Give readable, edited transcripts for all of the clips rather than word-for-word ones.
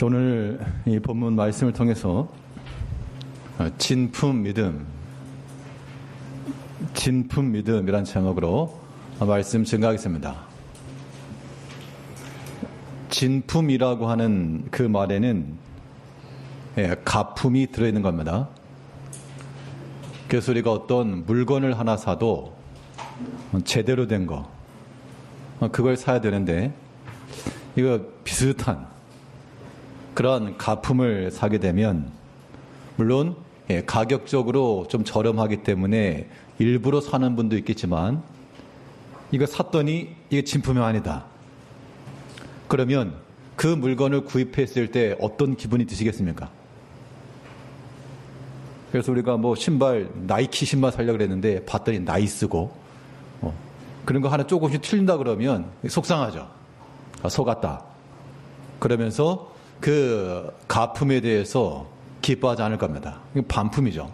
오늘 이 본문 말씀을 통해서 진품 믿음이란 제목으로 말씀 증가하겠습니다. 진품이라고 하는 그 말에는 가품이 들어있는 겁니다. 그래서 우리가 어떤 물건을 하나 사도 제대로 된 거, 그걸 사야 되는데 이거 비슷한 그런 가품을 사게 되면 물론 가격적으로 좀 저렴하기 때문에 일부러 사는 분도 있겠지만 이거 샀더니 이게 진품이 아니다. 그러면 그 물건을 구입했을 때 어떤 기분이 드시겠습니까? 그래서 우리가 나이키 신발 사려고 그랬는데 봤더니 나이스고 그런 거 하나 조금씩 틀린다 그러면 속상하죠. 속았다. 그러면서 그 가품에 대해서 기뻐하지 않을 겁니다. 이거 반품이죠.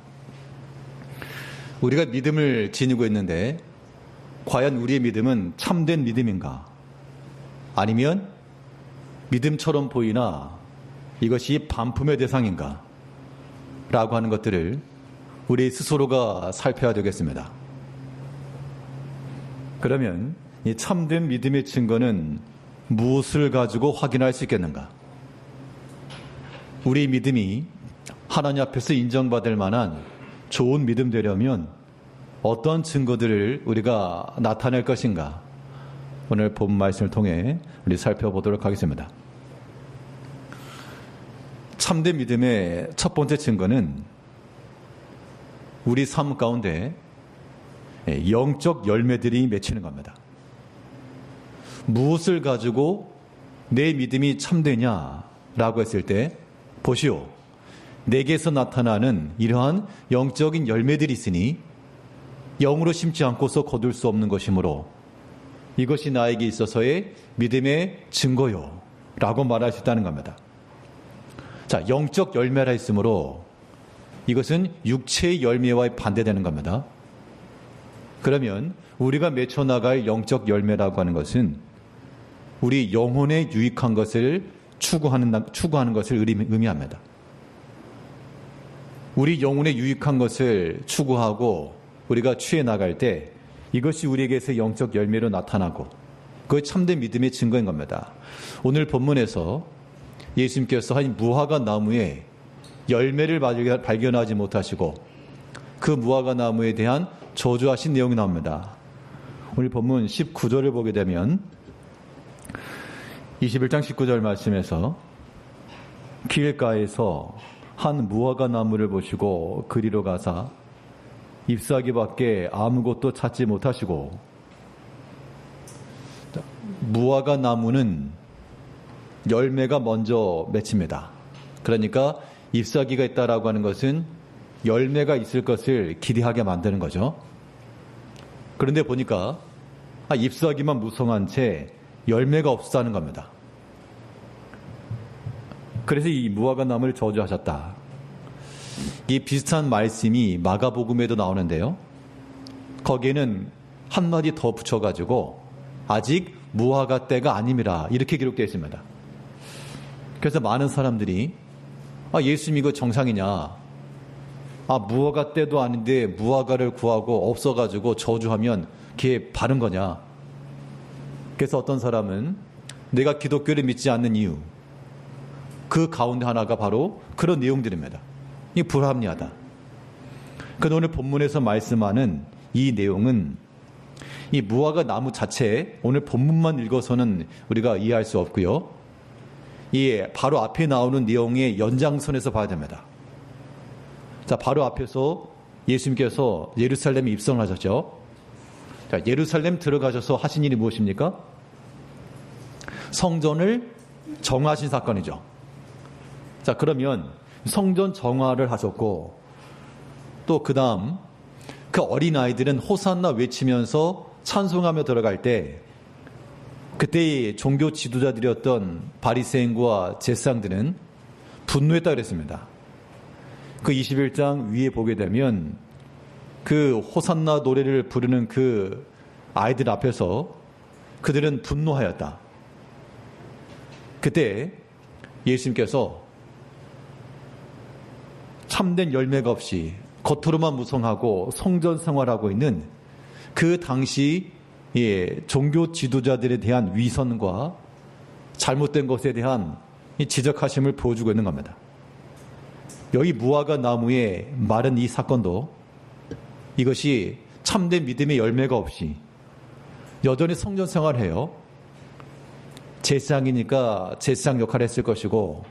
우리가 믿음을 지니고 있는데 과연 우리의 믿음은 참된 믿음인가? 아니면 믿음처럼 보이나 이것이 반품의 대상인가? 라고 하는 것들을 우리 스스로가 살펴야 되겠습니다. 그러면 이 참된 믿음의 증거는 무엇을 가지고 확인할 수 있겠는가? 우리 믿음이 하나님 앞에서 인정받을 만한 좋은 믿음 되려면 어떤 증거들을 우리가 나타낼 것인가? 오늘 본 말씀을 통해 우리 살펴보도록 하겠습니다. 참된 믿음의 첫 번째 증거는 우리 삶 가운데 영적 열매들이 맺히는 겁니다. 무엇을 가지고 내 믿음이 참되냐라고 했을 때 보시오. 내게서 나타나는 이러한 영적인 열매들이 있으니 영으로 심지 않고서 거둘 수 없는 것이므로 이것이 나에게 있어서의 믿음의 증거요 라고 말할 수 있다는 겁니다. 자, 영적 열매라 했으므로 이것은 육체의 열매와 반대되는 겁니다. 그러면 우리가 맺혀나갈 영적 열매라고 하는 것은 우리 영혼에 유익한 것을 추구하는 것을 의미합니다. 우리 영혼에 유익한 것을 추구하고 우리가 취해 나갈 때 이것이 우리에게서 영적 열매로 나타나고 그것이 참된 믿음의 증거인 겁니다. 오늘 본문에서 예수님께서 한 무화과 나무에 열매를 발견하지 못하시고 그 무화과 나무에 대한 저주하신 내용이 나옵니다. 오늘 본문 19절을 보게 되면 21장 19절 말씀에서 길가에서 한 무화과 나무를 보시고 그리로 가사 잎사귀밖에 아무것도 찾지 못하시고, 무화과 나무는 열매가 먼저 맺힙니다. 그러니까 잎사귀가 있다라고 하는 것은 열매가 있을 것을 기대하게 만드는 거죠. 그런데 보니까 잎사귀만 무성한 채 열매가 없다는 겁니다. 그래서 이 무화과 나무를 저주하셨다. 이 비슷한 말씀이 마가복음에도 나오는데요. 거기에는 한마디 더 붙여가지고 아직 무화과 때가 아님이라 이렇게 기록되어 있습니다. 그래서 많은 사람들이 예수님 이거 정상이냐? 무화과 때도 아닌데 무화과를 구하고 없어가지고 저주하면 그게 바른 거냐? 그래서 어떤 사람은 내가 기독교를 믿지 않는 이유, 그 가운데 하나가 바로 그런 내용들입니다. 이게 불합리하다. 그런데 오늘 본문에서 말씀하는 이 내용은 이 무화과 나무 자체에 오늘 본문만 읽어서는 우리가 이해할 수 없고요. 이 바로 앞에 나오는 내용의 연장선에서 봐야 됩니다. 자, 바로 앞에서 예수님께서 예루살렘에 입성을 하셨죠. 자, 예루살렘 들어가셔서 하신 일이 무엇입니까? 성전을 정화하신 사건이죠. 자, 그러면 성전 정화를 하셨고 또 그 다음 그 어린아이들은 호산나 외치면서 찬송하며 들어갈 때 그때의 종교 지도자들이었던 바리새인과 제사장들은 분노했다 그랬습니다. 그 21장 위에 보게 되면 그 호산나 노래를 부르는 그 아이들 앞에서 그들은 분노하였다. 그때 예수님께서 참된 열매가 없이 겉으로만 무성하고 성전 생활하고 있는 그 당시 종교 지도자들에 대한 위선과 잘못된 것에 대한 지적하심을 보여주고 있는 겁니다. 여기 무화과 나무에 마른 이 사건도 이것이 참된 믿음의 열매가 없이 여전히 성전 생활을 해요. 제사장이니까 제사장 역할을 했을 것이고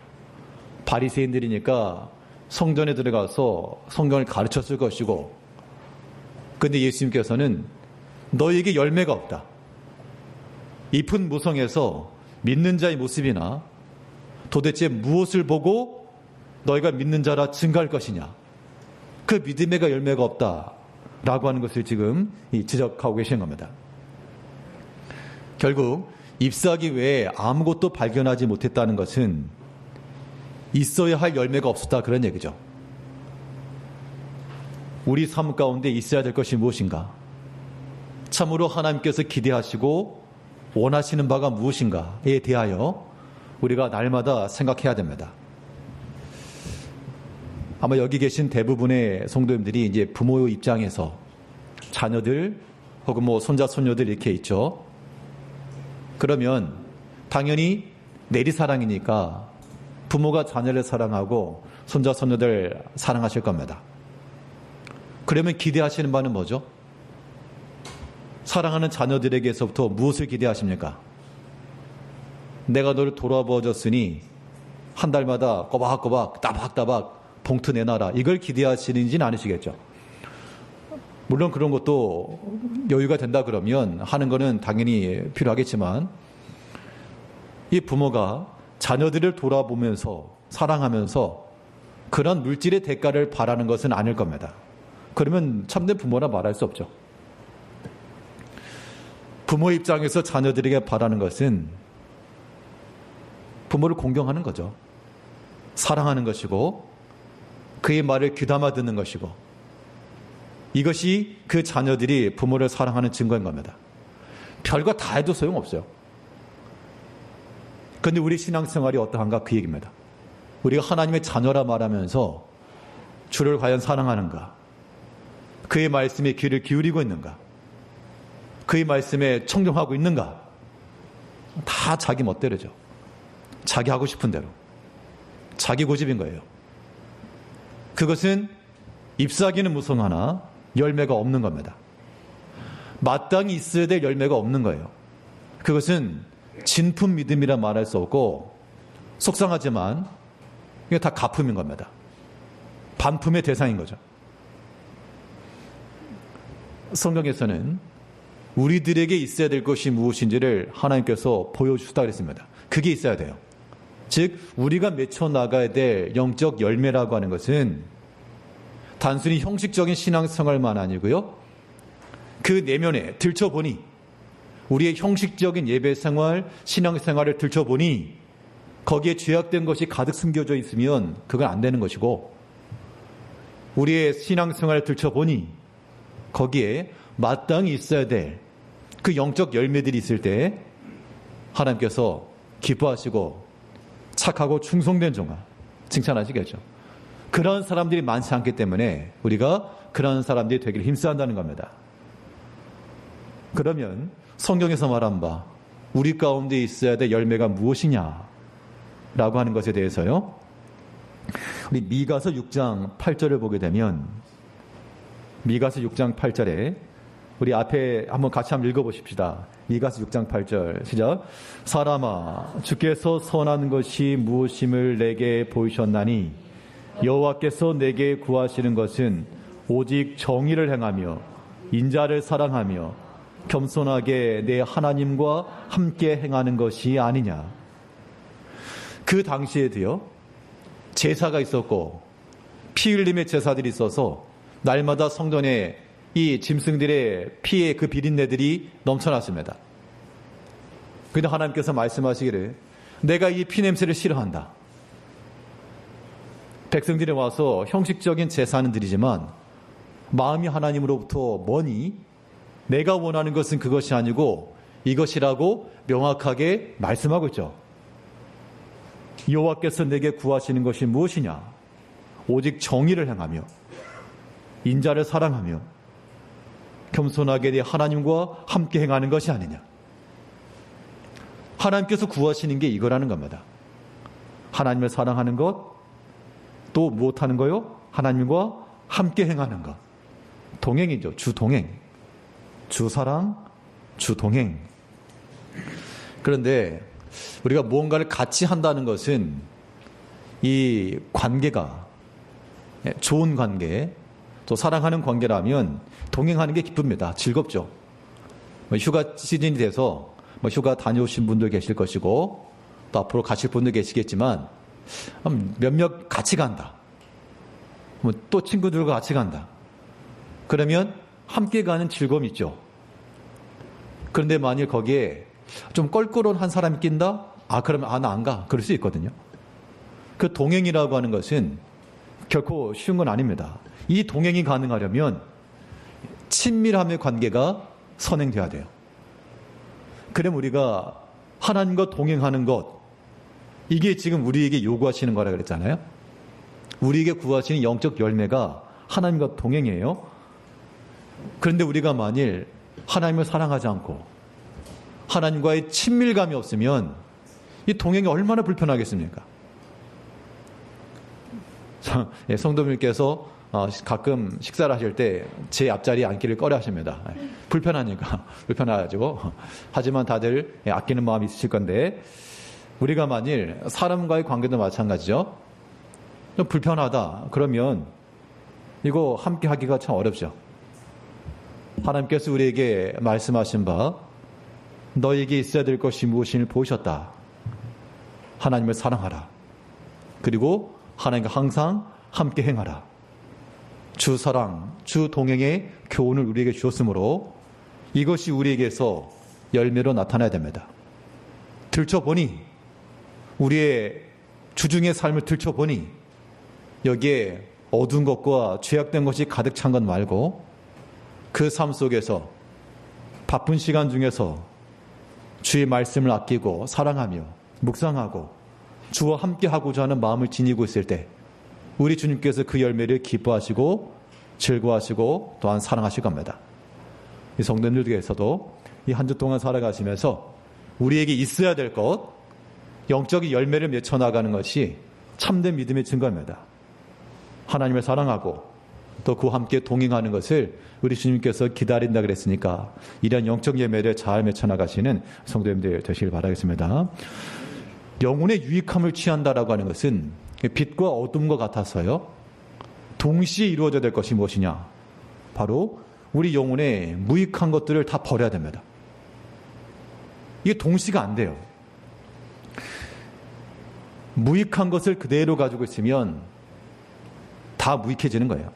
바리새인들이니까 성전에 들어가서 성경을 가르쳤을 것이고, 그런데 예수님께서는 너에게 열매가 없다. 잎은 무성해서 믿는 자의 모습이나 도대체 무엇을 보고 너희가 믿는 자라 증가할 것이냐, 그 믿음에가 열매가 없다라고 하는 것을 지금 지적하고 계신 겁니다. 결국 잎사귀 외에 아무것도 발견하지 못했다는 것은 있어야 할 열매가 없었다, 그런 얘기죠. 우리 삶 가운데 있어야 될 것이 무엇인가? 참으로 하나님께서 기대하시고 원하시는 바가 무엇인가에 대하여 우리가 날마다 생각해야 됩니다. 아마 여기 계신 대부분의 성도님들이 이제 부모 입장에서 자녀들 혹은 뭐 손자 손녀들 이렇게 있죠. 그러면 당연히 내리사랑이니까 부모가 자녀를 사랑하고 손자 손녀들 사랑하실 겁니다. 그러면 기대하시는 바는 뭐죠? 사랑하는 자녀들에게서부터 무엇을 기대하십니까? 내가 너를 돌아보아 줬으니 한 달마다 꼬박꼬박 따박따박 봉투 내놔라, 이걸 기대하시는지는 않으시겠죠. 물론 그런 것도 여유가 된다 그러면 하는 거는 당연히 필요하겠지만, 이 부모가 자녀들을 돌아보면서 사랑하면서 그런 물질의 대가를 바라는 것은 아닐 겁니다. 그러면 참된 부모라 말할 수 없죠. 부모 입장에서 자녀들에게 바라는 것은 부모를 공경하는 거죠. 사랑하는 것이고 그의 말을 귀담아 듣는 것이고, 이것이 그 자녀들이 부모를 사랑하는 증거인 겁니다. 별거 다 해도 소용없어요. 그런데 우리 신앙생활이 어떠한가, 그 얘기입니다. 우리가 하나님의 자녀라 말하면서 주를 과연 사랑하는가? 그의 말씀에 귀를 기울이고 있는가? 그의 말씀에 청종하고 있는가? 다 자기 멋대로죠. 자기 하고 싶은 대로. 자기 고집인 거예요. 그것은 잎사귀는 무성하나 열매가 없는 겁니다. 마땅히 있어야 될 열매가 없는 거예요. 그것은 진품 믿음이라 말할 수 없고, 속상하지만 이게 다 가품인 겁니다. 반품의 대상인 거죠. 성경에서는 우리들에게 있어야 될 것이 무엇인지를 하나님께서 보여주시다 그랬습니다. 그게 있어야 돼요. 즉 우리가 맺혀 나가야 될 영적 열매라고 하는 것은 단순히 형식적인 신앙생활만 아니고요, 그 내면에 들춰보니, 우리의 형식적인 예배생활, 신앙생활을 들춰보니 거기에 죄악된 것이 가득 숨겨져 있으면 그건 안 되는 것이고, 우리의 신앙생활을 들춰보니 거기에 마땅히 있어야 될 그 영적 열매들이 있을 때 하나님께서 기뻐하시고 착하고 충성된 종아 칭찬하시겠죠. 그런 사람들이 많지 않기 때문에 우리가 그런 사람들이 되기를 힘써한다는 겁니다. 그러면 성경에서 말한 바 우리 가운데 있어야 될 열매가 무엇이냐 라고 하는 것에 대해서요, 우리 미가서 6장 8절을 보게 되면, 미가서 6장 8절에 우리 앞에 한번 같이 한번 읽어보십시다. 미가서 6장 8절 시작. 사람아, 주께서 선한 것이 무엇임을 내게 보이셨나니 여호와께서 내게 구하시는 것은 오직 정의를 행하며 인자를 사랑하며 겸손하게 내 하나님과 함께 행하는 것이 아니냐. 그 당시에도요, 제사가 있었고 피 흘림의 제사들이 있어서 날마다 성전에 이 짐승들의 피의 그 비린내들이 넘쳐났습니다. 그런데 하나님께서 말씀하시기를 내가 이 피 냄새를 싫어한다. 백성들이 와서 형식적인 제사는 드리지만 마음이 하나님으로부터 머니 내가 원하는 것은 그것이 아니고 이것이라고 명확하게 말씀하고 있죠. 여호와께서 내게 구하시는 것이 무엇이냐? 오직 정의를 행하며 인자를 사랑하며 겸손하게 내 하나님과 함께 행하는 것이 아니냐. 하나님께서 구하시는 게 이거라는 겁니다. 하나님을 사랑하는 것, 또 무엇하는 거요? 하나님과 함께 행하는 것. 동행이죠. 주동행. 주사랑, 주동행. 그런데 우리가 무언가를 같이 한다는 것은 이 관계가 좋은 관계, 또 사랑하는 관계라면 동행하는 게 기쁩니다. 즐겁죠. 휴가 시즌이 돼서 휴가 다녀오신 분들 계실 것이고 또 앞으로 가실 분들 계시겠지만 몇몇 같이 간다. 또 친구들과 같이 간다. 그러면 함께 가는 즐거움이 있죠. 그런데 만일 거기에 좀 껄끄러운 한 사람이 낀다? 그러면 나 안 가. 그럴 수 있거든요. 그 동행이라고 하는 것은 결코 쉬운 건 아닙니다. 이 동행이 가능하려면 친밀함의 관계가 선행돼야 돼요. 그럼 우리가 하나님과 동행하는 것, 이게 지금 우리에게 요구하시는 거라 그랬잖아요. 우리에게 구하시는 영적 열매가 하나님과 동행이에요. 그런데 우리가 만일 하나님을 사랑하지 않고 하나님과의 친밀감이 없으면 이 동행이 얼마나 불편하겠습니까? 성도님께서 가끔 식사를 하실 때 제 앞자리에 앉기를 꺼려 하십니다. 불편하니까. 불편해가지고. 하지만 다들 아끼는 마음이 있으실 건데, 우리가 만일 사람과의 관계도 마찬가지죠. 좀 불편하다. 그러면 이거 함께 하기가 참 어렵죠. 하나님께서 우리에게 말씀하신 바, 너에게 있어야 될 것이 무엇인지 보셨다. 하나님을 사랑하라. 그리고 하나님과 항상 함께 행하라. 주 사랑, 주 동행의 교훈을 우리에게 주었으므로 이것이 우리에게서 열매로 나타나야 됩니다. 들춰보니, 우리의 주중의 삶을 들춰보니 여기에 어두운 것과 죄악된 것이 가득 찬 것 말고 그 삶 속에서 바쁜 시간 중에서 주의 말씀을 아끼고 사랑하며 묵상하고 주와 함께 하고자 하는 마음을 지니고 있을 때 우리 주님께서 그 열매를 기뻐하시고 즐거워하시고 또한 사랑하실 겁니다. 이 성도님들께서도 이 한 주 동안 살아가시면서 우리에게 있어야 될 것, 영적인 열매를 맺혀나가는 것이 참된 믿음의 증거입니다. 하나님을 사랑하고 또 그와 함께 동행하는 것을 우리 주님께서 기다린다 그랬으니까 이런 영적 열매를 잘 맺혀나가시는 성도님들 되시길 바라겠습니다. 영혼의 유익함을 취한다라고 하는 것은 빛과 어둠과 같아서요. 동시에 이루어져야 될 것이 무엇이냐? 바로 우리 영혼의 무익한 것들을 다 버려야 됩니다. 이게 동시가 안 돼요. 무익한 것을 그대로 가지고 있으면 다 무익해지는 거예요.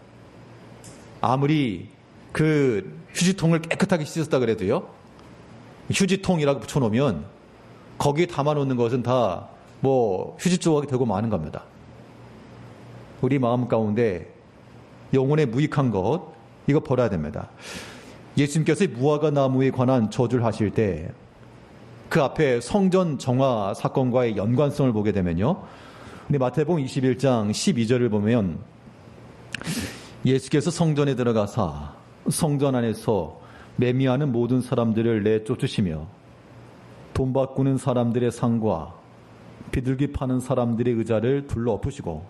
아무리 그 휴지통을 깨끗하게 씻었다 그래도요. 휴지통이라고 붙여놓으면 거기에 담아놓는 것은 다 휴지 조각이 되고 마는 겁니다. 우리 마음 가운데 영혼의 무익한 것, 이거 버려야 됩니다. 예수님께서 무화과 나무에 관한 저주를 하실 때 그 앞에 성전 정화 사건과의 연관성을 보게 되면요. 우리 마태복음 21장 12절을 보면 예수께서 성전에 들어가사 성전 안에서 매미하는 모든 사람들을 내쫓으시며 돈 바꾸는 사람들의 상과 비둘기 파는 사람들의 의자를 둘러 엎으시고,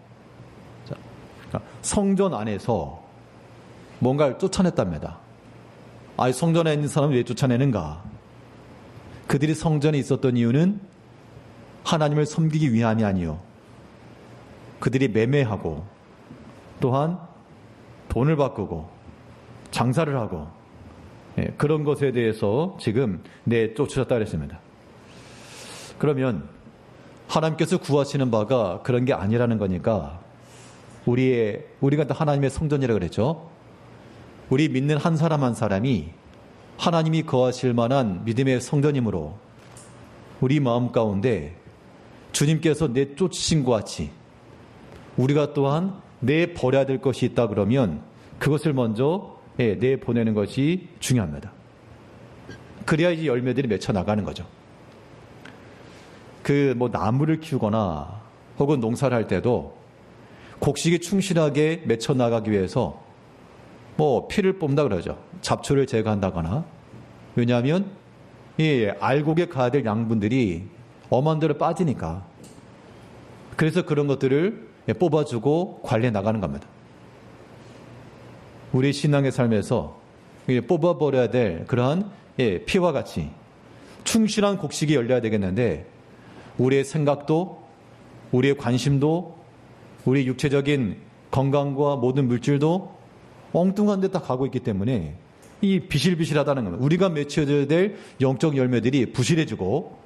성전 안에서 뭔가를 쫓아냈답니다. 성전에 있는 사람을 왜 쫓아내는가? 그들이 성전에 있었던 이유는 하나님을 섬기기 위함이 아니요, 그들이 매매하고 또한 돈을 바꾸고 장사를 하고 그런 것에 대해서 지금 내쫓으셨다 그랬습니다. 그러면 하나님께서 구하시는 바가 그런 게 아니라는 거니까 우리가 하나님의 성전이라고 그랬죠. 우리 믿는 한 사람 한 사람이 하나님이 거하실 만한 믿음의 성전이므로 우리 마음 가운데 주님께서 내쫓으신 것 같이 우리가 또한 내버려야 될 것이 있다 그러면 그것을 먼저 내보내는 것이 중요합니다. 그래야 이 열매들이 맺혀 나가는 거죠. 나무를 키우거나 혹은 농사를 할 때도 곡식이 충실하게 맺혀 나가기 위해서 피를 뽑는다 그러죠. 잡초를 제거한다거나. 왜냐하면 이 알곡에 가야 될 양분들이 엄한 대로 빠지니까. 그래서 그런 것들을 뽑아주고 관리해 나가는 겁니다. 우리 신앙의 삶에서 뽑아버려야 될 그러한 피와 같이 충실한 곡식이 열려야 되겠는데, 우리의 생각도, 우리의 관심도, 우리 육체적인 건강과 모든 물질도 엉뚱한 데 다 가고 있기 때문에 이 비실비실하다는 겁니다. 우리가 맺혀야 될 영적 열매들이 부실해지고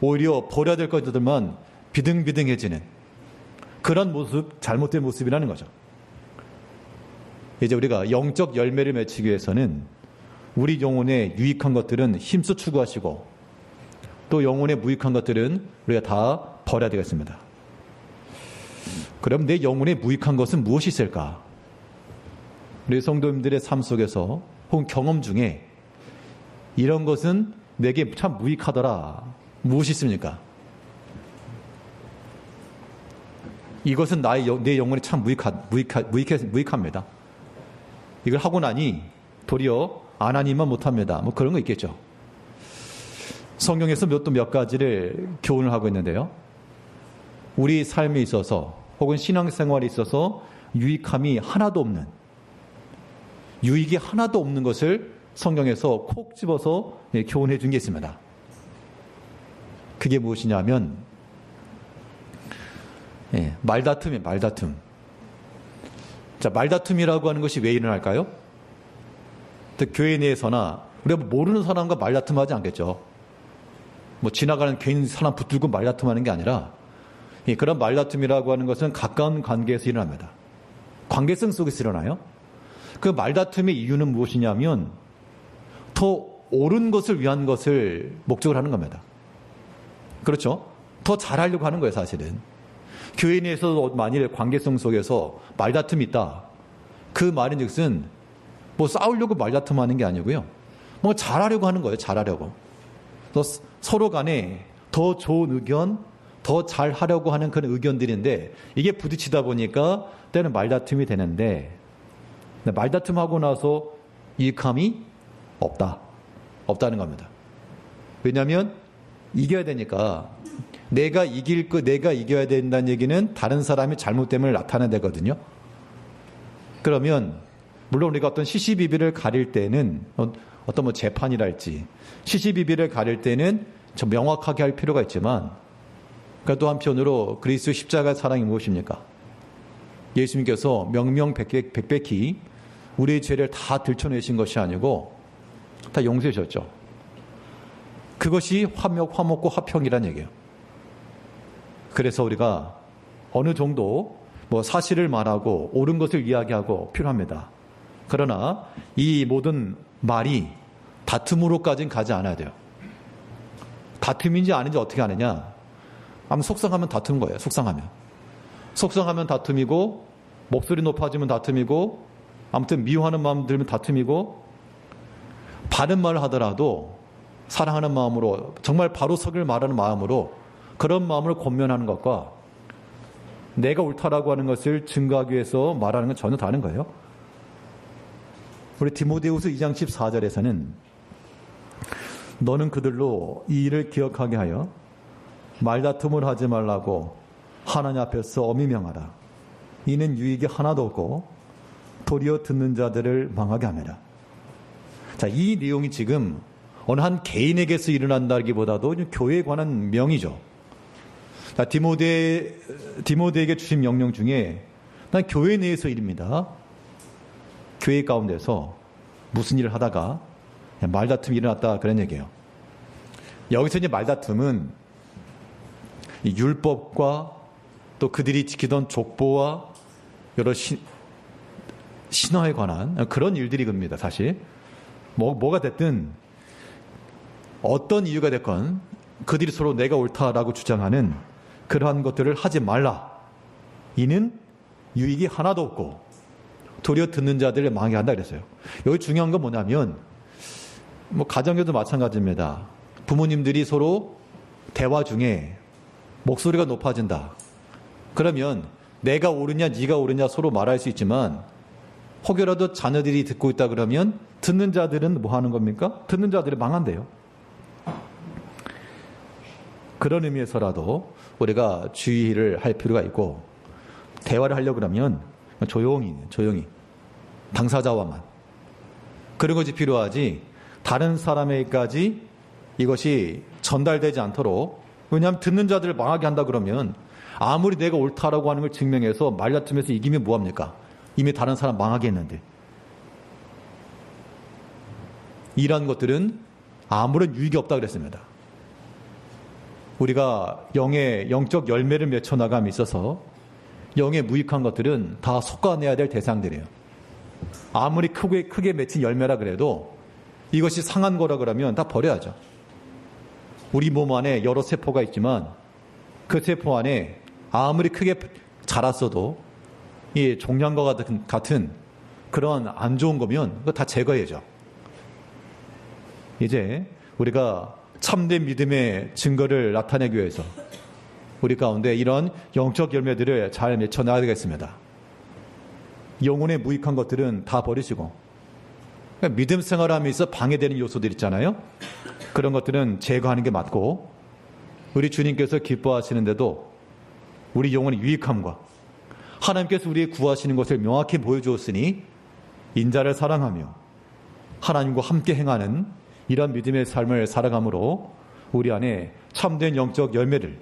오히려 버려야 될 것들만 비등비등해지는 그런 모습, 잘못된 모습이라는 거죠. 이제 우리가 영적 열매를 맺히기 위해서는 우리 영혼에 유익한 것들은 힘써 추구하시고, 또 영혼에 무익한 것들은 우리가 다 버려야 되겠습니다. 그럼 내 영혼에 무익한 것은 무엇이 있을까? 우리 성도님들의 삶 속에서 혹은 경험 중에 이런 것은 내게 참 무익하더라. 무엇이 있습니까? 이것은 내 영혼에 참 무익합니다. 이걸 하고 나니 도리어 안 하니만 못합니다. 그런 거 있겠죠. 성경에서 몇 가지를 교훈을 하고 있는데요. 우리 삶에 있어서 혹은 신앙생활에 있어서 유익이 하나도 없는 것을 성경에서 콕 집어서 교훈해 준 게 있습니다. 그게 무엇이냐면 말다툼이에요. 말다툼. 자, 말다툼이라고 하는 것이 왜 일어날까요? 교회 내에서나 우리가 모르는 사람과 말다툼하지 않겠죠. 지나가는 괜히 사람 붙들고 말다툼하는 게 아니라, 그런 말다툼이라고 하는 것은 가까운 관계에서 일어납니다. 관계성 속에서 일어나요. 그 말다툼의 이유는 무엇이냐면 더 옳은 것을 위한 것을 목적으로 하는 겁니다. 그렇죠? 더 잘하려고 하는 거예요, 사실은. 교회 내에서 만일 관계성 속에서 말다툼이 있다. 그 말인 즉슨 싸우려고 말다툼하는 게 아니고요. 잘하려고 하는 거예요, 잘하려고. 서로 간에 더 좋은 의견, 더 잘하려고 하는 그런 의견들인데, 이게 부딪히다 보니까 때는 말다툼이 되는데, 말다툼하고 나서 유익함이 없다는 겁니다. 왜냐하면 이겨야 되니까. 내가 이겨야 된다는 얘기는 다른 사람이 잘못됨을 나타내거든요. 그러면 물론 우리가 어떤 시시비비를 가릴 때는 어떤 재판이랄지 시시비비를 가릴 때는 좀 명확하게 할 필요가 있지만, 또 한편으로 그리스도 십자가의 사랑이 무엇입니까? 예수님께서 명명백백히 우리의 죄를 다 들춰내신 것이 아니고 다 용서해 주셨죠. 그것이 화목고 화평이란 얘기예요. 그래서 우리가 어느 정도 사실을 말하고 옳은 것을 이야기하고 필요합니다. 그러나 이 모든 말이 다툼으로까지는 가지 않아야 돼요. 다툼인지 아닌지 어떻게 아느냐? 아무 속상하면 다투는 거예요. 속상하면 다툼이고, 목소리 높아지면 다툼이고, 아무튼 미워하는 마음 들면 다툼이고, 바른 말을 하더라도 사랑하는 마음으로, 정말 바로 석을 말하는 마음으로, 그런 마음을 권면하는 것과 내가 옳다라고 하는 것을 증거하기 위해서 말하는 건 전혀 다른 거예요. 우리 디모데후서 2장 14절에서는 너는 그들로 이 일을 기억하게 하여 말다툼을 하지 말라고 하나님 앞에서 엄히 명하라. 이는 유익이 하나도 없고 도리어 듣는 자들을 망하게 함이라. 자, 이 내용이 지금 어느 한 개인에게서 일어난다기보다도 교회에 관한 명이죠. 자, 디모데에게 주신 명령 중에 난 교회 내에서 일입니다. 교회 가운데서 무슨 일을 하다가 말다툼이 일어났다, 그런 얘기예요. 여기서 이제 말다툼은 율법과 또 그들이 지키던 족보와 여러 신화에 관한 그런 일들이 겁니다. 사실 뭐가 됐든 어떤 이유가 됐건 그들이 서로 내가 옳다라고 주장하는 그러한 것들을 하지 말라. 이는 유익이 하나도 없고 도리어 듣는 자들을 망하게 한다 그랬어요. 여기 중요한 건 뭐냐면 가정에도 마찬가지입니다. 부모님들이 서로 대화 중에 목소리가 높아진다. 그러면 내가 옳으냐 네가 옳으냐 서로 말할 수 있지만 혹여라도 자녀들이 듣고 있다 그러면 듣는 자들은 뭐 하는 겁니까? 듣는 자들이 망한대요. 그런 의미에서라도 우리가 주의를 할 필요가 있고, 대화를 하려고 그러면 조용히 당사자와만 그런 것이 필요하지, 다른 사람에게까지 이것이 전달되지 않도록. 왜냐하면 듣는 자들을 망하게 한다 그러면 아무리 내가 옳다라고 하는 걸 증명해서 말다툼에서 이기면 뭐합니까? 이미 다른 사람 망하게 했는데. 이런 것들은 아무런 유익이 없다 그랬습니다. 우리가 영적 열매를 맺혀 나감에 있어서 영에 무익한 것들은 다 솎아내야 될 대상들이에요. 아무리 크게 맺힌 열매라 그래도 이것이 상한 거라 그러면 다 버려야죠. 우리 몸 안에 여러 세포가 있지만 그 세포 안에 아무리 크게 자랐어도 이 종양과 같은 그런 안 좋은 거면 그거 다 제거해야죠. 이제 우리가 참된 믿음의 증거를 나타내기 위해서 우리 가운데 이런 영적 열매들을 잘 맺혀나가야 되겠습니다. 영혼에 무익한 것들은 다 버리시고, 그러니까 믿음 생활하면서 방해되는 요소들 있잖아요. 그런 것들은 제거하는 게 맞고, 우리 주님께서 기뻐하시는데도 우리 영혼의 유익함과 하나님께서 우리의 구하시는 것을 명확히 보여주었으니 인자를 사랑하며 하나님과 함께 행하는 이런 믿음의 삶을 살아감으로 우리 안에 참된 영적 열매를,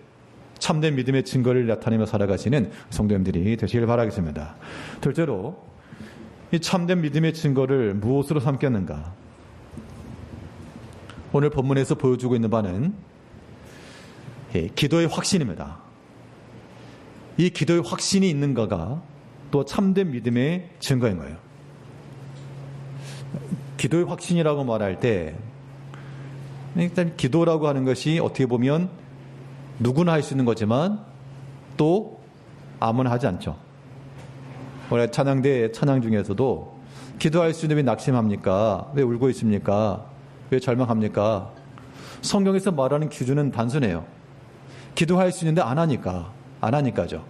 참된 믿음의 증거를 나타내며 살아가시는 성도님들이 되시길 바라겠습니다. 둘째로, 이 참된 믿음의 증거를 무엇으로 삼겠는가? 오늘 본문에서 보여주고 있는 바는 기도의 확신입니다. 이 기도의 확신이 있는가가 또 참된 믿음의 증거인 거예요. 기도의 확신이라고 말할 때 일단 기도라고 하는 것이 어떻게 보면 누구나 할 수 있는 거지만 또 아무나 하지 않죠. 원래 찬양대 찬양 중에서도 기도할 수 있는 왜 낙심합니까? 왜 울고 있습니까? 왜 절망합니까? 성경에서 말하는 기준은 단순해요. 기도할 수 있는데 안 하니까죠.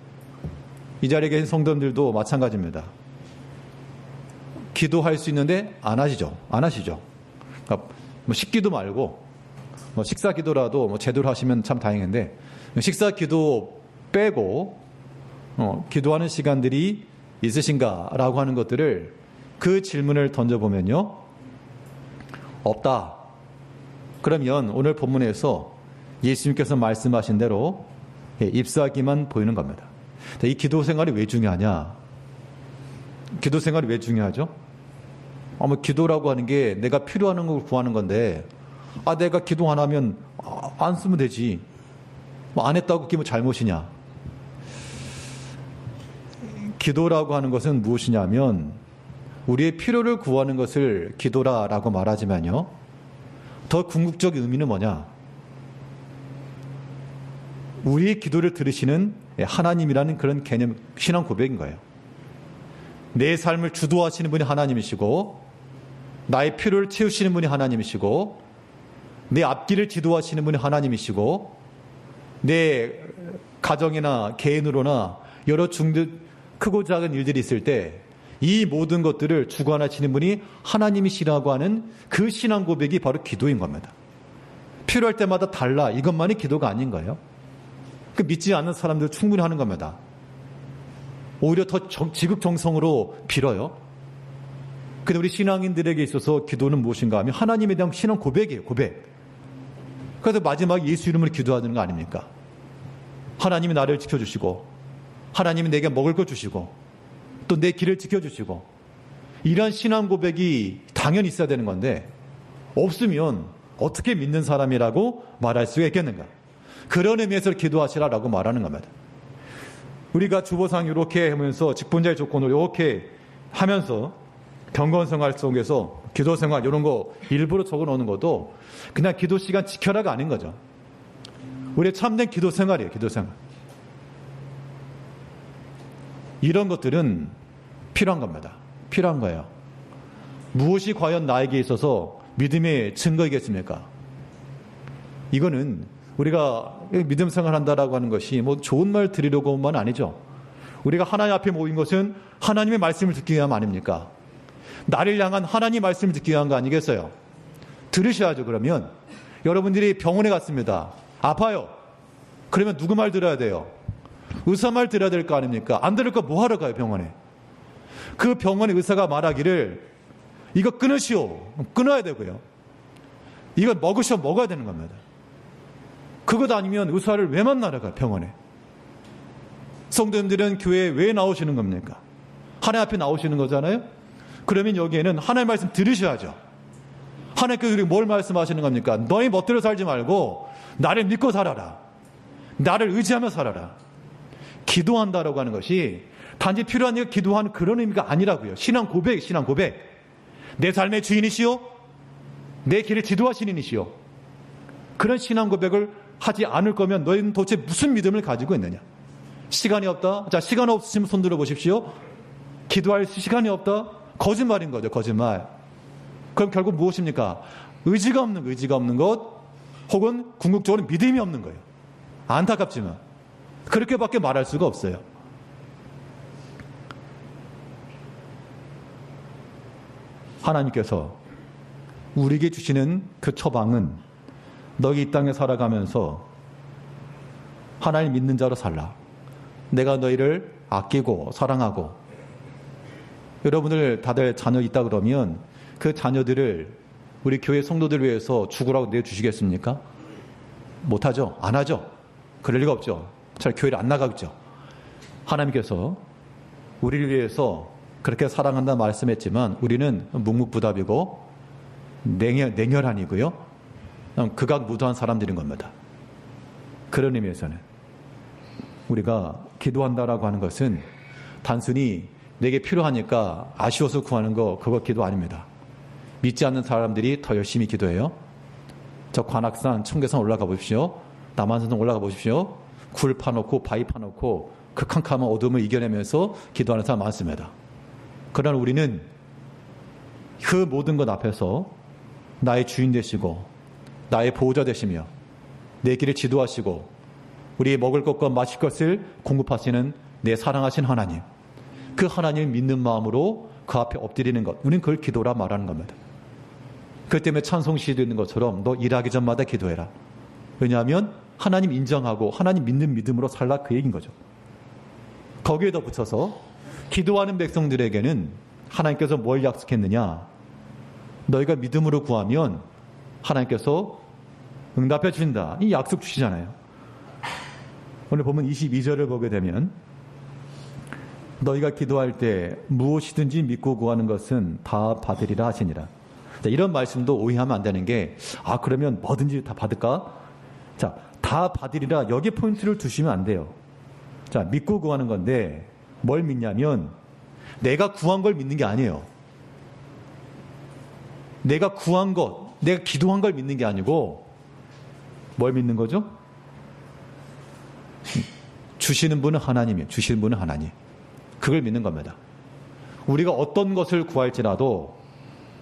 이 자리에 계신 성도님들도 마찬가지입니다. 기도할 수 있는데 안 하시죠. 그러니까 뭐 식기도 말고 뭐 식사 기도라도 뭐 제대로 하시면 참 다행인데, 식사 기도 빼고 기도하는 시간들이 있으신가라고 하는 것들을, 그 질문을 던져보면요, 없다. 그러면 오늘 본문에서 예수님께서 말씀하신 대로 ip사하기만 보이는 겁니다. 이 기도 생활이 왜 중요하냐? 기도 생활이 왜 중요하죠? 뭐 기도라고 하는 게 내가 필요한 걸 구하는 건데, 내가 기도 안 하면 안 쓰면 되지. 뭐 안 했다고 그게 뭐 잘못이냐? 기도라고 하는 것은 무엇이냐면 우리의 필요를 구하는 것을 기도라고 말하지만요, 더 궁극적 의미는 뭐냐? 우리의 기도를 들으시는 하나님이라는 그런 개념, 신앙 고백인 거예요. 내 삶을 주도하시는 분이 하나님이시고, 나의 필요를 채우시는 분이 하나님이시고, 내 앞길을 지도하시는 분이 하나님이시고, 내 가정이나 개인으로나 여러 크고 작은 일들이 있을 때 이 모든 것들을 주관하시는 분이 하나님이시라고 하는 그 신앙 고백이 바로 기도인 겁니다. 필요할 때마다 달라, 이것만이 기도가 아닌 거예요. 그 믿지 않는 사람들 충분히 하는 겁니다. 오히려 더 지극정성으로 빌어요. 근데 우리 신앙인들에게 있어서 기도는 무엇인가 하면 하나님에 대한 신앙 고백이에요. 고백. 그래서 마지막에 예수 이름으로 기도하는 거 아닙니까? 하나님이 나를 지켜주시고, 하나님이 내게 먹을 거 주시고, 또 내 길을 지켜주시고, 이런 신앙 고백이 당연히 있어야 되는 건데, 없으면 어떻게 믿는 사람이라고 말할 수가 있겠는가? 그런 의미에서 기도하시라라고 말하는 겁니다. 우리가 주보상 이렇게 하면서 직분자의 조건을 이렇게 하면서 경건생활 속에서 기도생활 이런 거 일부러 적어놓는 것도 그냥 기도 시간 지켜라가 아닌 거죠. 우리의 참된 기도생활이에요. 기도생활. 이런 것들은 필요한 겁니다. 필요한 거예요. 무엇이 과연 나에게 있어서 믿음의 증거이겠습니까? 이거는 우리가 믿음 생활한다라고 하는 것이 뭐 좋은 말 드리려고 한 건 아니죠. 우리가 하나님 앞에 모인 것은 하나님의 말씀을 듣기 위함 아닙니까? 나를 향한 하나님 말씀을 듣기 위한 거 아니겠어요? 들으셔야죠. 그러면 여러분들이 병원에 갔습니다. 아파요. 그러면 누구 말 들어야 돼요? 의사 말 들어야 될 거 아닙니까? 안 들을 거 뭐 하러 가요, 병원에? 그 병원의 의사가 말하기를 이거 끊으시오. 끊어야 되고요. 이거 먹으셔 먹어야 되는 겁니다. 그것 아니면 의사를 왜 만나러 가요, 병원에? 성도님들은 교회에 왜 나오시는 겁니까? 하나님 앞에 나오시는 거잖아요? 그러면 여기에는 하나님 말씀 들으셔야죠. 하나님께서 우리가 뭘 말씀하시는 겁니까? 너희 멋대로 살지 말고 나를 믿고 살아라. 나를 의지하며 살아라. 기도한다라고 하는 것이 단지 필요한 일 기도하는 그런 의미가 아니라고요. 신앙 고백, 신앙 고백. 내 삶의 주인이시오. 내 길을 지도하시는 이시오. 그런 신앙 고백을 하지 않을 거면 너희는 도대체 무슨 믿음을 가지고 있느냐? 시간이 없다? 자, 시간 없으시면 손 들어 보십시오. 기도할 시간이 없다? 거짓말인 거죠, 거짓말. 그럼 결국 무엇입니까? 의지가 없는 것, 혹은 궁극적으로 믿음이 없는 거예요. 안타깝지만 그렇게밖에 말할 수가 없어요. 하나님께서 우리에게 주시는 그 처방은 너희 이 땅에 살아가면서 하나님 믿는 자로 살라. 내가 너희를 아끼고 사랑하고. 여러분들 다들 자녀 있다 그러면 그 자녀들을 우리 교회 성도들 위해서 죽으라고 내주시겠습니까? 못하죠. 안 하죠. 그럴 리가 없죠. 잘 교회를 안 나가겠죠. 하나님께서 우리를 위해서 그렇게 사랑한다 말씀했지만 우리는 묵묵부답이고 냉혈한이고요. 극악무도한 사람들인 겁니다. 그런 의미에서는 우리가 기도한다라고 하는 것은 단순히 내게 필요하니까 아쉬워서 구하는 거 그거 기도 아닙니다. 믿지 않는 사람들이 더 열심히 기도해요. 저 관악산, 청계산 올라가 보십시오. 남한산동 올라가 보십시오. 굴 파놓고 바위 파놓고 그 캄캄한 어둠을 이겨내면서 기도하는 사람 많습니다. 그러나 우리는 그 모든 것 앞에서 나의 주인 되시고 나의 보호자 되시며 내 길을 지도하시고 우리 먹을 것과 마실 것을 공급하시는 내 사랑하신 하나님, 그 하나님을 믿는 마음으로 그 앞에 엎드리는 것, 우리는 그걸 기도라 말하는 겁니다. 그 때문에 찬송시도 있는 것처럼 너 일하기 전마다 기도해라. 왜냐하면 하나님 인정하고 하나님 믿는 믿음으로 살라, 그 얘기인 거죠. 거기에 더 붙여서 기도하는 백성들에게는 하나님께서 뭘 약속했느냐? 너희가 믿음으로 구하면 하나님께서 응답해 주신다. 이 약속 주시잖아요. 오늘 보면 22절을 보게 되면 너희가 기도할 때 무엇이든지 믿고 구하는 것은 다 받으리라 하시니라. 자, 이런 말씀도 오해하면 안 되는 게, 그러면 뭐든지 다 받을까? 자, 다 받으리라, 여기에 포인트를 두시면 안 돼요. 자, 믿고 구하는 건데 뭘 믿냐면 내가 구한 걸 믿는 게 아니에요. 내가 구한 것, 내가 기도한 걸 믿는 게 아니고 뭘 믿는 거죠? 주시는 분은 하나님이에요. 주시는 분은 하나님. 그걸 믿는 겁니다. 우리가 어떤 것을 구할지라도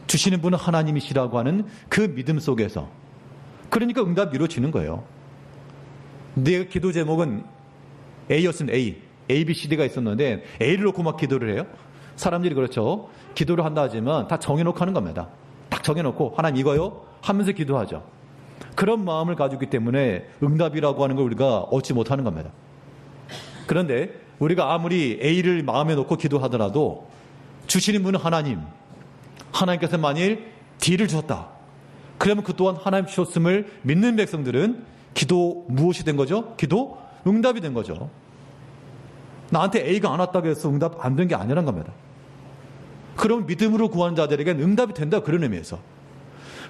주시는 분은 하나님이시라고 하는 그 믿음 속에서, 그러니까 응답이 이루어지는 거예요. 내 기도 제목은 A였으면 A, B, C, D가 있었는데 A를 놓고 막 기도를 해요. 사람들이 그렇죠. 기도를 한다 하지만 다 정해놓고 하는 겁니다. 딱 정해놓고 하나님 이거요 하면서 기도하죠. 그런 마음을 가지고 있기 때문에 응답이라고 하는 걸 우리가 얻지 못하는 겁니다. 그런데 우리가 아무리 A를 마음에 놓고 기도하더라도 주시는 분은 하나님, 하나님께서 만일 D를 주셨다, 그러면 그 또한 하나님 주셨음을 믿는 백성들은 기도 무엇이 된 거죠? 기도 응답이 된 거죠. 나한테 A가 안 왔다고 해서 응답 안 된 게 아니란 겁니다. 그럼 믿음으로 구하는 자들에게는 응답이 된다, 그런 의미에서.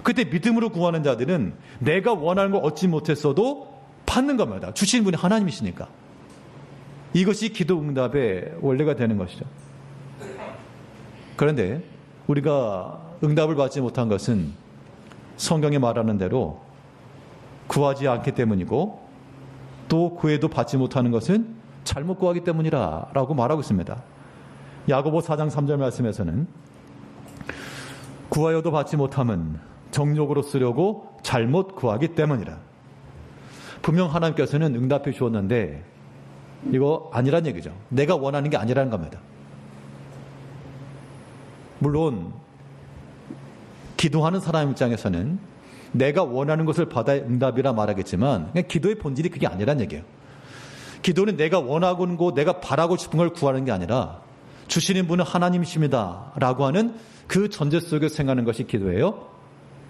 그때 믿음으로 구하는 자들은 내가 원하는 걸 얻지 못했어도 받는 겁니다. 주시는 분이 하나님이시니까. 이것이 기도 응답의 원리가 되는 것이죠. 그런데 우리가 응답을 받지 못한 것은 성경에 말하는 대로 구하지 않기 때문이고, 또 구해도 받지 못하는 것은 잘못 구하기 때문이라 라고 말하고 있습니다. 야고보 4장 3절 말씀에서는 구하여도 받지 못함은 정욕으로 쓰려고 잘못 구하기 때문이라. 분명 하나님께서는 응답해 주었는데 이거 아니란 얘기죠. 내가 원하는 게 아니라는 겁니다. 물론 기도하는 사람 입장에서는 내가 원하는 것을 받아야 응답이라 말하겠지만 기도의 본질이 그게 아니란 얘기예요. 기도는 내가 원하고 있는 거, 내가 바라고 싶은 걸 구하는 게 아니라 주시는 분은 하나님이십니다 라고 하는 그 전제 속에서 생각하는 것이 기도예요.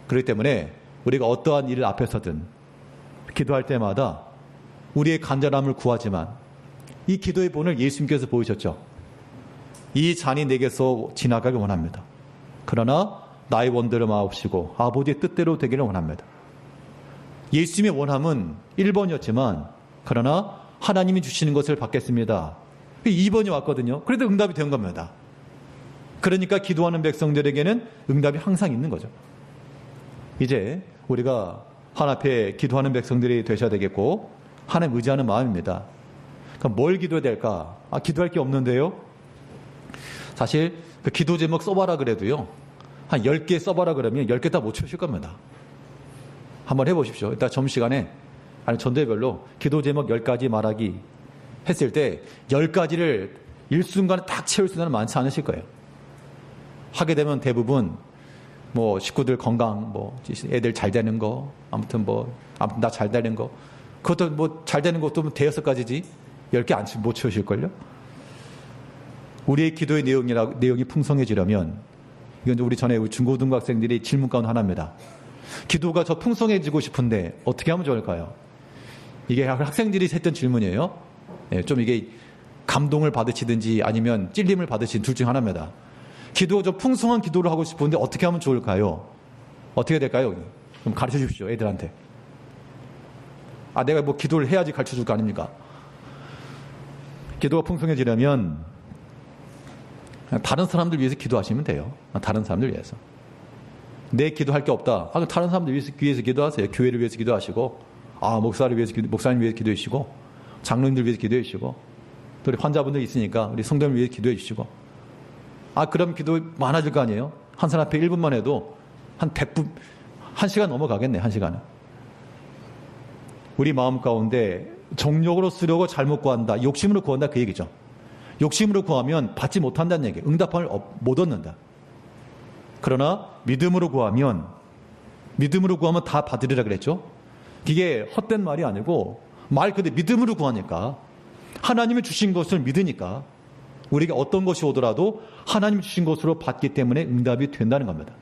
그렇기 때문에 우리가 어떠한 일을 앞에서든 기도할 때마다 우리의 간절함을 구하지만 이 기도의 본을 예수님께서 보이셨죠. 이 잔이 내게서 지나가길 원합니다. 그러나 나의 원대로 마옵시고 아버지의 뜻대로 되기를 원합니다. 예수님의 원함은 1번이었지만 그러나 하나님이 주시는 것을 받겠습니다. 2번이 왔거든요. 그래도 응답이 된 겁니다. 그러니까 기도하는 백성들에게는 응답이 항상 있는 거죠. 이제 우리가 하나님 앞에 기도하는 백성들이 되셔야 되겠고 하나님 의지하는 마음입니다. 그럼 뭘 기도해야 될까? 기도할 게 없는데요. 사실 그 기도 제목 써봐라 그래도요. 한 10개 써봐라 그러면 10개 다 못 채우실 겁니다. 한번 해보십시오. 일단 점심시간에 아니 전대별로 기도 제목 10가지 말하기 했을 때 10가지를 일순간에 딱 채울 수는 많지 않으실 거예요. 하게 되면 대부분 뭐 식구들 건강, 뭐 애들 잘 되는 거, 아무튼 나 잘 되는 거, 그것도 뭐 잘 되는 것도 5-6가지지 10개 못 채우실걸요? 우리의 기도의 내용이 풍성해지려면 이건 우리 전에 우리 중고등학생들이 질문 가운데 하나입니다. 기도가 저 풍성해지고 싶은데 어떻게 하면 좋을까요? 이게 학생들이 했던 질문이에요. 좀 이게 감동을 받으시든지 아니면 찔림을 받으시든 둘 중 하나입니다. 기도 저 풍성한 기도를 하고 싶은데 어떻게 하면 좋을까요? 어떻게 될까요? 좀 가르쳐 주십시오, 애들한테. 내가 뭐 기도를 해야지 가르쳐 줄 거 아닙니까? 기도가 풍성해지려면 다른 사람들 위해서 기도하시면 돼요. 다른 사람들 위해서. 내 기도할 게 없다. 다른 사람들 위해서 기도하세요. 교회를 위해서 기도하시고, 목사님 위해서 기도해 주시고, 장로님들 위해서 기도해 주시고, 또 우리 환자분들 있으니까 우리 성도님을 위해서 기도해 주시고. 그럼 기도 많아질 거 아니에요? 한 사람 앞에 1분만 해도 한 1시간 넘어가겠네, 1시간은. 우리 마음 가운데 정욕으로 쓰려고 잘못 구한다, 욕심으로 구한다 그 얘기죠. 욕심으로 구하면 받지 못한다는 얘기예요. 응답함을 못 얻는다. 그러나 믿음으로 구하면 다 받으리라 그랬죠. 이게 헛된 말이 아니고 말 그대로 믿음으로 구하니까 하나님이 주신 것을 믿으니까 우리가 어떤 것이 오더라도 하나님이 주신 것으로 받기 때문에 응답이 된다는 겁니다.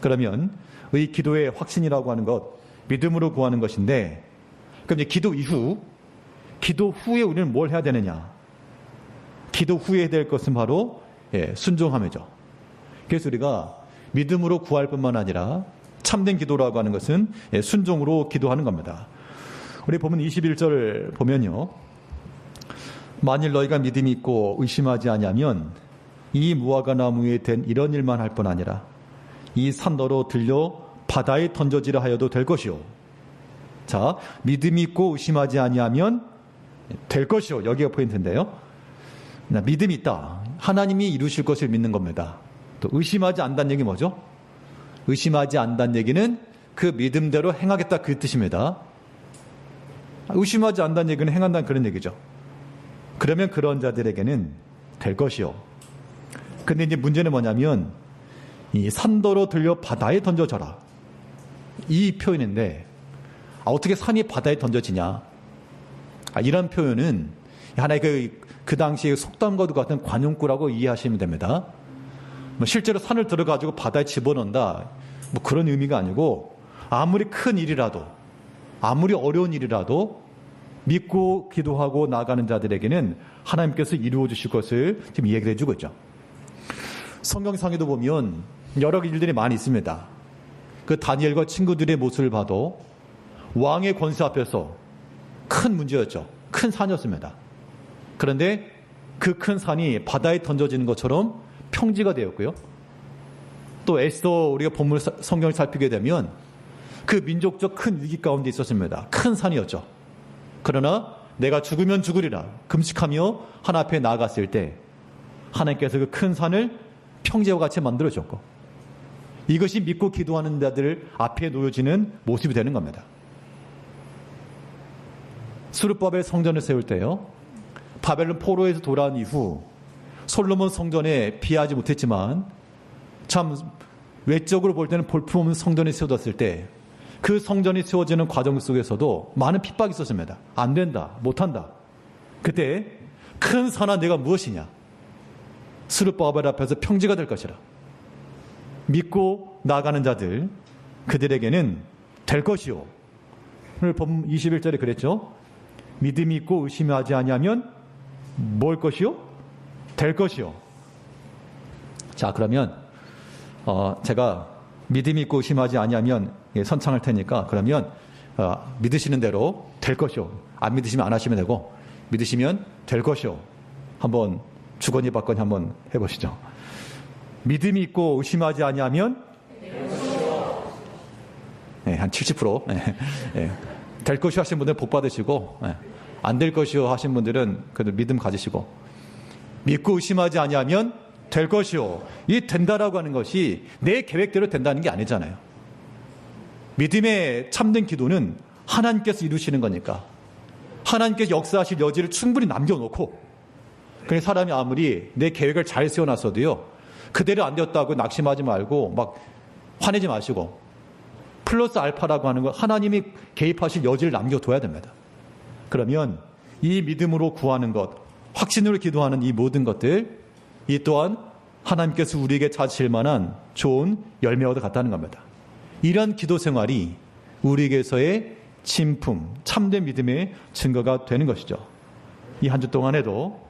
그러면 이 기도의 확신이라고 하는 것, 믿음으로 구하는 것인데, 그럼 이제 기도 후에 우리는 뭘 해야 되느냐? 기도 후에 해야 될 것은 바로 순종함이죠. 그래서 우리가 믿음으로 구할 뿐만 아니라 참된 기도라고 하는 것은 순종으로 기도하는 겁니다. 우리 보면 21절 보면요. 만일 너희가 믿음이 있고 의심하지 아니하면 이 무화과 나무에 된 이런 일만 할 뿐 아니라 이 산더러 들려 바다에 던져지라 하여도 될 것이요. 자, 믿음이 있고 의심하지 아니하면 될 것이요. 여기가 포인트인데요. 믿음이 있다. 하나님이 이루실 것을 믿는 겁니다. 또 의심하지 않는다는 얘기 뭐죠? 의심하지 않는다는 얘기는 그 믿음대로 행하겠다 그 뜻입니다. 의심하지 않는다는 얘기는 행한다는 그런 얘기죠. 그러면 그런 자들에게는 될 것이요. 근데 이제 문제는 뭐냐면 이 산더러 들려 바다에 던져져라. 이 표현인데 어떻게 산이 바다에 던져지냐? 이런 표현은 하나의 그 당시의 속담과도 같은 관용구라고 이해하시면 됩니다. 실제로 산을 들어가지고 바다에 집어넣는다. 그런 의미가 아니고 아무리 큰 일이라도 아무리 어려운 일이라도 믿고 기도하고 나가는 자들에게는 하나님께서 이루어 주실 것을 지금 얘기를 해주고 있죠. 성경상에도 보면 여러 일들이 많이 있습니다. 그 다니엘과 친구들의 모습을 봐도 왕의 권세 앞에서 큰 문제였죠. 큰 산이었습니다. 그런데 그 큰 산이 바다에 던져지는 것처럼 평지가 되었고요. 또 에스더 우리가 본문 성경을 살피게 되면 그 민족적 큰 위기 가운데 있었습니다. 큰 산이었죠. 그러나 내가 죽으면 죽으리라 금식하며 하나님 앞에 나아갔을 때 하나님께서 그 큰 산을 평지와 같이 만들어줬고 이것이 믿고 기도하는 자들 앞에 놓여지는 모습이 되는 겁니다. 스룹바벨 성전을 세울 때요. 바벨론 포로에서 돌아온 이후 솔로몬 성전에 비하지 못했지만 참 외적으로 볼 때는 볼품없는 성전이 세워졌을 때 그 성전이 세워지는 과정 속에서도 많은 핍박이 있었습니다. 안 된다, 못한다. 그때 큰 산하 내가 무엇이냐? 스룹바벨 앞에서 평지가 될 것이라. 믿고 나가는 자들, 그들에게는 될 것이요. 오늘 본 21절에 그랬죠. 믿음이 있고 의심하지 아니하면 뭘 것이요? 될 것이요. 자, 그러면 제가 믿음이 있고 의심하지 아니하면 선창할 테니까 그러면 믿으시는 대로 될 것이요. 안 믿으시면 안 하시면 되고 믿으시면 될 것이요. 한번 주거니 받거니 한번 해보시죠. 믿음이 있고 의심하지 아니하면 네, 한 70%. 네. 될 것이요 하신 분들은 복 받으시고 안 될 것이요 하신 분들은 그래도 믿음 가지시고 믿고 의심하지 아니하면 될 것이요. 이 된다라고 하는 것이 내 계획대로 된다는 게 아니잖아요. 믿음의 참된 기도는 하나님께서 이루시는 거니까 하나님께서 역사하실 여지를 충분히 남겨놓고 그래서 사람이 아무리 내 계획을 잘 세워놨어도요. 그대로 안 되었다고 낙심하지 말고 막 화내지 마시고 플러스 알파라고 하는 거 하나님이 개입하실 여지를 남겨둬야 됩니다. 그러면 이 믿음으로 구하는 것, 확신으로 기도하는 이 모든 것들 이 또한 하나님께서 우리에게 찾으실 만한 좋은 열매와도 같다는 겁니다. 이런 기도 생활이 우리에게서의 진품, 참된 믿음의 증거가 되는 것이죠. 이 한 주 동안에도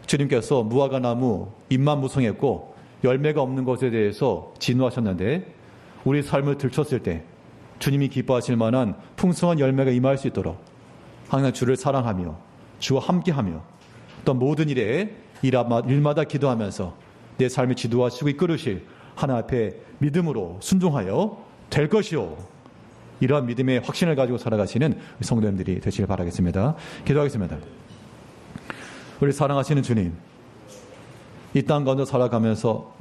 주님께서 무화과 나무 잎만 무성했고 열매가 없는 것에 대해서 진노하셨는데 우리 삶을 들췄을 때 주님이 기뻐하실 만한 풍성한 열매가 임할 수 있도록 항상 주를 사랑하며 주와 함께하며 어떤 모든 일에 일마다 기도하면서 내 삶을 지도하시고 이끌으실 하나님 앞에 믿음으로 순종하여 될 것이요. 이러한 믿음의 확신을 가지고 살아가시는 성도님들이 되시길 바라겠습니다. 기도하겠습니다. 우리 사랑하시는 주님, 이 땅 가운데 살아가면서